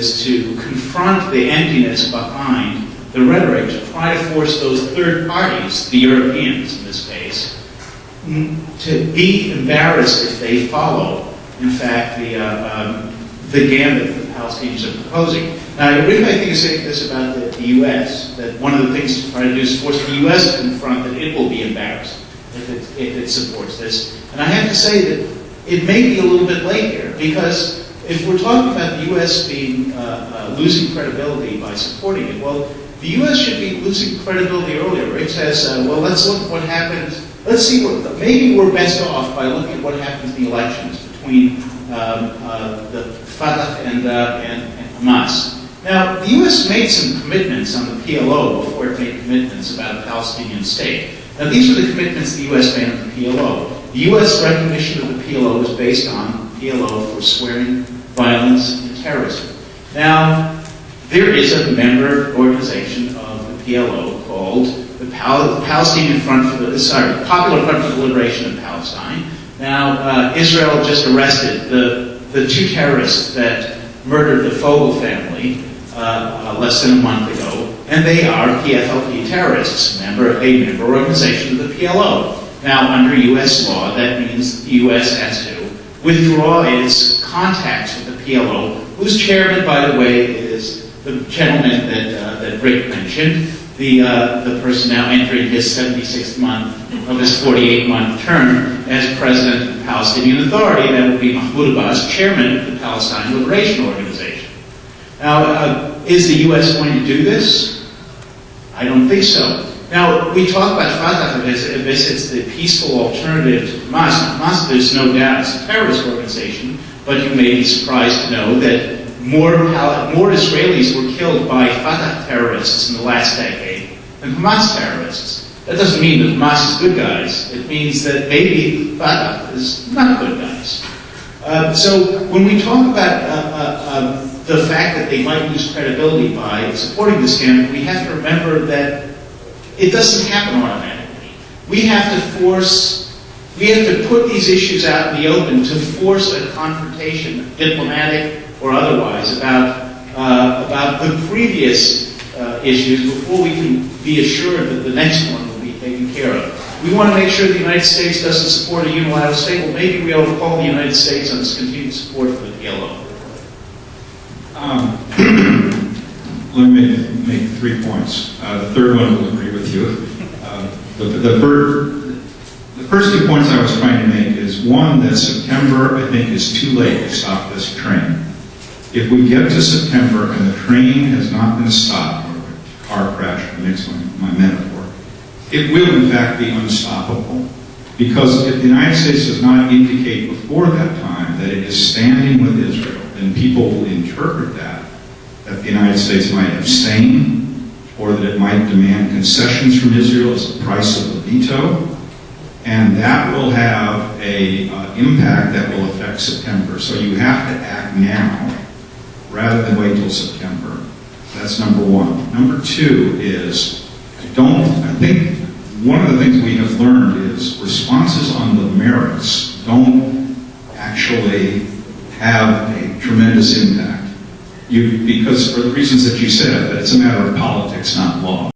is to confront the emptiness behind the rhetoric, to try to force those third parties, the Europeans in this case, to be embarrassed if they follow, in fact, the gambit that the Palestinians are proposing. Now, the reason I think is saying this about the U.S., that one of the things to try to do is force the U.S. to confront that it will be embarrassed if it supports this. And I have to say that it may be a little bit late here, because if we're talking about the U.S. being losing credibility by supporting it, well, the U.S. should be losing credibility earlier. It says, well, let's look at what happened. Let's see what, maybe we're best off by looking at what happened in the elections between the Fatah and Hamas. Now, the U.S. made some commitments on the PLO before it made commitments about a Palestinian state. Now, these were the commitments the U.S. made on the PLO. The U.S. recognition of the PLO was based on PLO forswearing violence and terrorism. Now, there is a member organization of the PLO called the Palestinian Front for the Popular Front for the Liberation of Palestine. Now, Israel just arrested the two terrorists that murdered the Fogel family less than a month ago, and they are PFLP terrorists, a member organization of the PLO. Now, under U.S. law, that means the U.S. has to withdraw its contacts with the PLO, whose chairman, by the way, is the gentleman that Rick mentioned, the person now entering his 76th month of his 48-month term as president of the Palestinian Authority. That would be Mahmoud Abbas, chairman of the Palestine Liberation Organization. Now, is the U.S. going to do this? I don't think so. Now, we talk about Fatah as if it's the peaceful alternative to Hamas. Hamas, there's no doubt, it's a terrorist organization, but you may be surprised to know that more Israelis were killed by Fatah terrorists in the last decade than Hamas terrorists. That doesn't mean that Hamas is good guys. It means that maybe Fatah is not good guys. So when we talk about the fact that they might lose credibility by supporting this candidate, we have to remember that it doesn't happen automatically. We have to put these issues out in the open to force a confrontation, diplomatic or otherwise, about the previous issues before we can be assured that the next one will be taken care of. We want to make sure the United States doesn't support a unilateral state. Well, maybe we ought to call the United States on its continued support for the PLO. Let me make 3 points. The third one will agree with you. The first 2 points I was trying to make is, one, that September, I think, is too late to stop this train. If we get to September and the train has not been stopped, or the car crash makes my metaphor, it will in fact be unstoppable. Because if the United States does not indicate before that time that it is standing with Israel, then people will interpret that the United States might abstain, or that it might demand concessions from Israel as the price of a veto, and that will have an impact that will affect September. So you have to act now rather than wait till September. That's number one. Number two is, I think one of the things we have learned is responses on the merits don't actually have a tremendous impact. Because for the reasons that you said, that it's a matter of politics, not law.